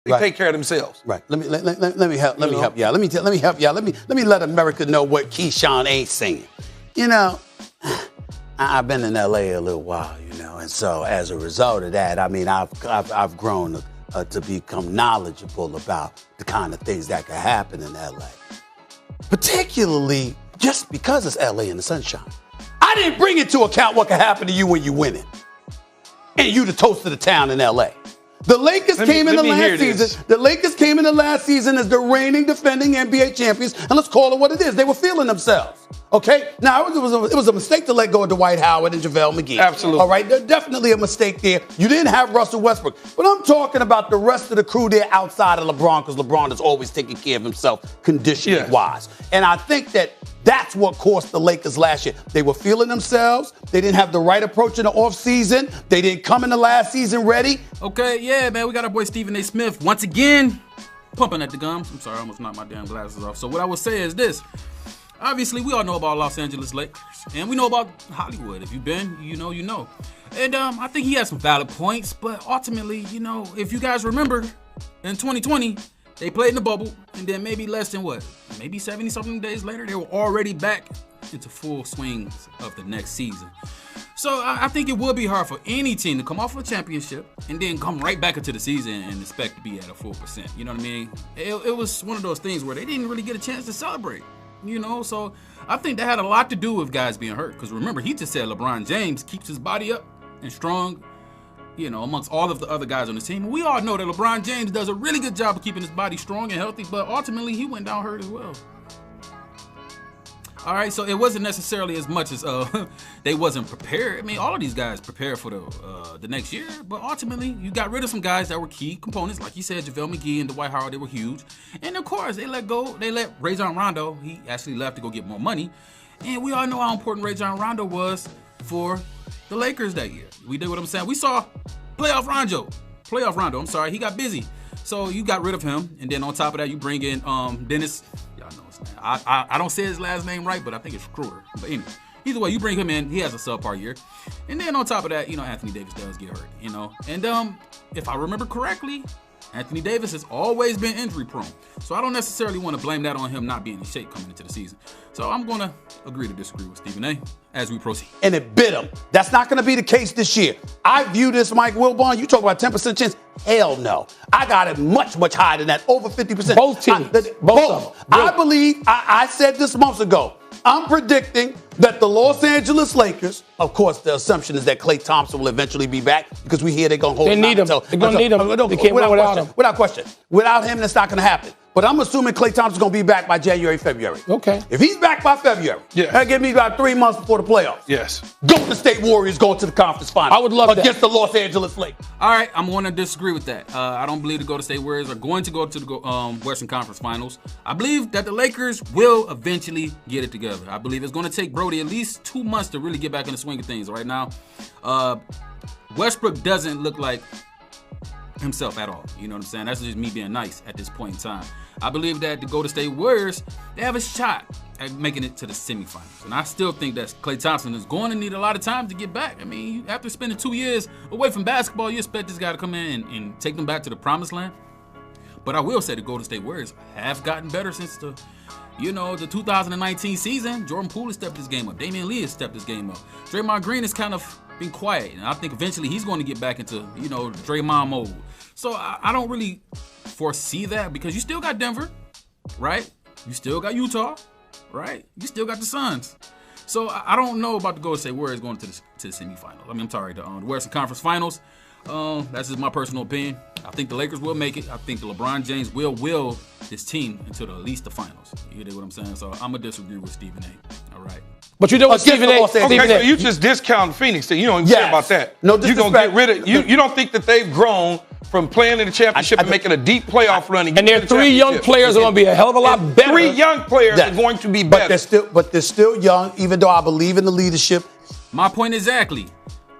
They take care of themselves. Right. Let me help y'all. Let me help y'all. Let me let America know what Keyshawn ain't saying. You know, I've been in L.A. a little while, and so as a result of that, I mean, I've grown to become knowledgeable about the kind of things that can happen in L.A. Particularly just because it's L.A. in the sunshine. I didn't bring into account what can happen to you when you win it, and you the toast of the town in L.A. The Lakers came in the last season. The Lakers came in the last season as the reigning, defending NBA champions, and let's call it what it is. They were feeling themselves. Okay? Now, it was a mistake to let go of Dwight Howard and JaVale McGee. Absolutely. All right? There's definitely a mistake there. You didn't have Russell Westbrook. But I'm talking about the rest of the crew there outside of LeBron, because LeBron is always taking care of himself conditioning-wise. And I think that's what cost the Lakers last year. They were feeling themselves. They didn't have the right approach in the offseason. They didn't come in the last season ready. Okay, yeah, man, we got our boy Stephen A. Smith once again pumping at the gums. I'm sorry, I almost knocked my damn glasses off. So what I would say is this. Obviously, we all know about Los Angeles Lakers, and we know about Hollywood. If you've been, you know. And I think he has some valid points, but ultimately, if you guys remember, in 2020, they played in the bubble, and then maybe less than maybe 70-something days later, they were already back into full swings of the next season. So I think it would be hard for any team to come off a championship and then come right back into the season and expect to be at a full percent. You know what I mean? It was one of those things where they didn't really get a chance to celebrate. So I think that had a lot to do with guys being hurt. Because remember, he just said LeBron James keeps his body up and strong, amongst all of the other guys on the team. And we all know that LeBron James does a really good job of keeping his body strong and healthy, but ultimately he went down hurt as well. All right, so it wasn't necessarily as much as they wasn't prepared. I mean, all of these guys prepared for the next year, but ultimately you got rid of some guys that were key components, like you said, JaVale McGee and Dwight Howard. They were huge, and of course they let Rajon Rondo. He actually left to go get more money, and we all know how important Rajon Rondo was for the Lakers that year. We did what I'm saying. We saw playoff Rondo. I'm sorry, he got busy, so you got rid of him, and then on top of that, you bring in Dennis. I don't say his last name right, but I think it's Schroeder. But anyway, either way, you bring him in. He has a subpar year. And then on top of that, Anthony Davis does get hurt, And if I remember correctly, Anthony Davis has always been injury prone. So I don't necessarily want to blame that on him not being in shape coming into the season. So I'm going to agree to disagree with Stephen A. as we proceed. And it bit him. That's not going to be the case this year. I view this, Mike Wilbon, you talk about 10% chance. Hell no. I got it much, much higher than that, over 50%. Both teams. Both. I believe, I said this months ago, I'm predicting that the Los Angeles Lakers, of course, the assumption is that Klay Thompson will eventually be back because we hear they're going to hold him. They need him. They're going to need him. They can't win without him. Without question. Without him, that's not going to happen. But I'm assuming Klay Thompson's going to be back by January, February. Okay. If he's back by February, that'll give me about 3 months before the playoffs. Yes. Golden State Warriors going to the conference final. I would love that. Against the Los Angeles Lakers. All right, I'm going to disagree with that. I don't believe the Golden State Warriors are going to go to the Western Conference Finals. I believe that the Lakers will eventually get it together. I believe it's going to take Brody at least 2 months to really get back in the swing of things. Right now, Westbrook doesn't look like himself at all. You know what I'm saying? That's just me being nice at this point in time. I believe that the Golden State Warriors, they have a shot at making it to the semifinals. And I still think that Klay Thompson is going to need a lot of time to get back. I mean, after spending 2 years away from basketball, you expect this guy to come in and take them back to the promised land. But I will say the Golden State Warriors have gotten better since the 2019 season. Jordan Poole has stepped his game up. Damian Lee has stepped his game up. Draymond Green has kind of been quiet. And I think eventually he's going to get back into, Draymond mode. So I don't really foresee that because you still got Denver, right? You still got Utah, right? You still got the Suns. So I don't know about the Golden State Warriors going to the semifinals. I mean, I'm sorry, the Western Conference Finals. That's just my personal opinion. I think the Lakers will make it. I think the LeBron James will this team into at least the finals. You get what I'm saying? So I'm going to disagree with Stephen A. All right. But you know what Stephen A. Okay, so you just discount Phoenix. You don't even care about that. No disrespect. You're going to get rid of you don't think that they've grown from playing in the championship and making a deep playoff run. And their 3 young players are going to be a hell of a lot better. 3 young players are going to be better. But they're still young, even though I believe in the leadership. My point exactly.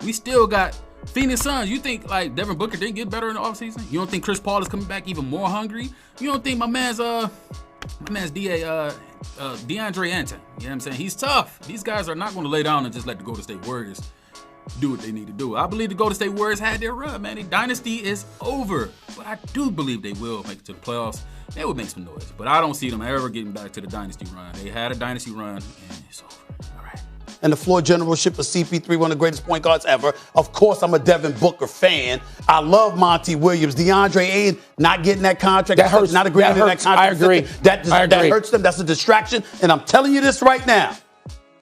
We still got Phoenix Suns. You think like Devin Booker didn't get better in the offseason? You don't think Chris Paul is coming back even more hungry? You don't think my man's DeAndre Ayton, you know what I'm saying? He's tough. These guys are not going to lay down and just let the Golden State Warriors do what they need to do. I believe the Golden State Warriors had their run, man. The dynasty is over. But I do believe they will make it to the playoffs. They would make some noise. But I don't see them ever getting back to the dynasty run. They had a dynasty run, and it's over. All right. And the floor generalship of CP3, one of the greatest point guards ever. Of course, I'm a Devin Booker fan. I love Monty Williams. DeAndre Ayton not getting that contract. That hurts. Not agreeing to that contract. I agree. That hurts them. That's a distraction. And I'm telling you this right now.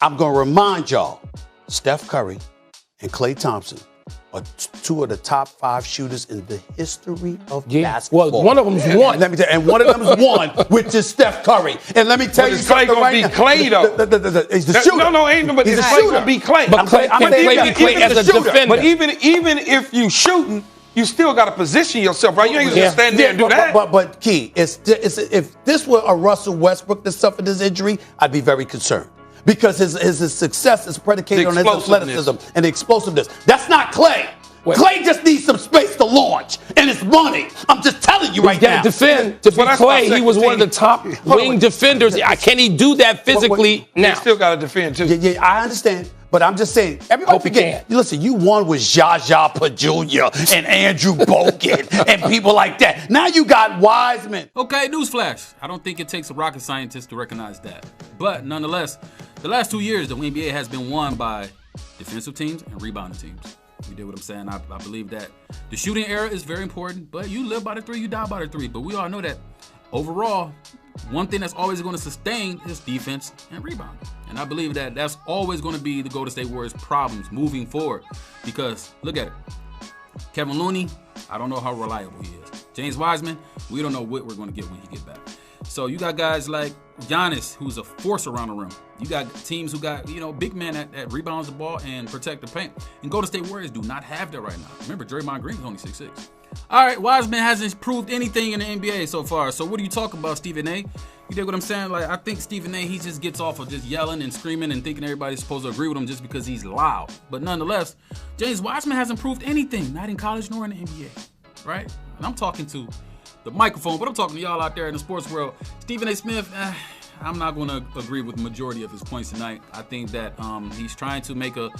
I'm going to remind y'all, Steph Curry and Klay Thompson are two of the top 5 shooters in the history of basketball. Well, one of them's one. And let me tell you, and one of them is one, which is Steph Curry. And let me tell you something right now. Klay gonna be Klay, though? He's the shooter. No, ain't nobody. He's a Klay shooter. gonna be Klay. But Klay can play as a defender. But even if you shooting, you still got to position yourself, right? You ain't just stand there and do that. But Key, if this were a Russell Westbrook that suffered this injury, I'd be very concerned. Because his success is predicated on his athleticism and the explosiveness. That's not Klay. Klay just needs some space to launch, and it's money. I'm just telling you right now. To be Klay, he was one of the top wing defenders. Can he do that physically now? He still got to defend, too. Yeah, I understand. But I'm just saying, everybody forget. Listen, you won with Zsa Pachulia and Andrew Bogut and people like that. Now you got Wiseman. Okay, newsflash. I don't think it takes a rocket scientist to recognize that. But nonetheless, the last 2 years, the NBA has been won by defensive teams and rebounding teams. You get what I'm saying? I believe that the shooting era is very important, but you live by the 3, you die by the 3. But we all know that overall, one thing that's always going to sustain is defense and rebounding. And I believe that that's always going to be the Golden State Warriors' problems moving forward. Because look at it. Kevin Looney, I don't know how reliable he is. James Wiseman, we don't know what we're going to get when he gets back. So you got guys like Giannis, who's a force around the rim. You got teams who got, big men that rebounds the ball and protect the paint. And Golden State Warriors do not have that right now. Remember, Draymond Green is only 6'6". All right, Wiseman hasn't proved anything in the NBA so far. So what do you talk about, Stephen A? You dig what I'm saying? Like, I think Stephen A, he just gets off of just yelling and screaming and thinking everybody's supposed to agree with him just because he's loud. But nonetheless, James Wiseman hasn't proved anything, not in college nor in the NBA, right? And I'm talking to the microphone, but I'm talking to y'all out there in the sports world. Stephen A. Smith, I'm not going to agree with the majority of his points tonight. I think that he's trying to make a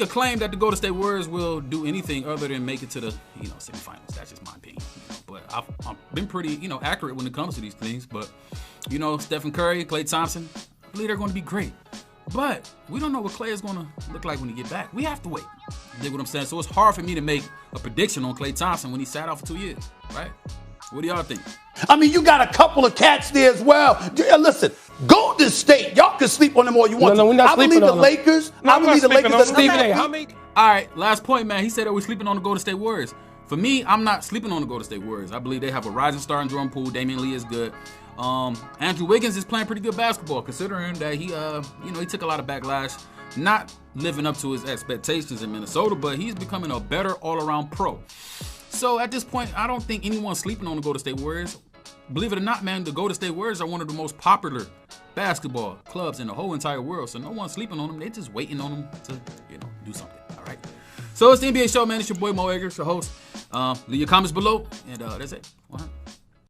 claim that the Golden State Warriors will do anything other than make it to the semifinals. That's just my opinion. But I've been pretty accurate when it comes to these things. But Stephen Curry, Klay Thompson, I believe they're going to be great. But we don't know what Klay is going to look like when he get back. We have to wait. You dig what I'm saying? So it's hard for me to make a prediction on Klay Thompson when he sat out for 2 years, right? What do y'all think? I mean, you got a couple of cats there as well. Listen, Golden State, y'all can sleep on them all you want. No, we're not sleeping on them. I believe the Lakers. Stephen A. How many? All right, last point, man. He said that we're sleeping on the Golden State Warriors. For me, I'm not sleeping on the Golden State Warriors. I believe they have a rising star in Jordan Poole. Damian Lee is good. Andrew Wiggins is playing pretty good basketball, considering that he took a lot of backlash, not living up to his expectations in Minnesota, but he's becoming a better all-around pro. So at this point, I don't think anyone's sleeping on the Golden State Warriors. Believe it or not, man, the Golden State Warriors are one of the most popular basketball clubs in the whole entire world. So no one's sleeping on them. They're just waiting on them to, do something. All right. So it's the NBA show, man. It's your boy Mo Eggers, your host. Leave your comments below, and that's it.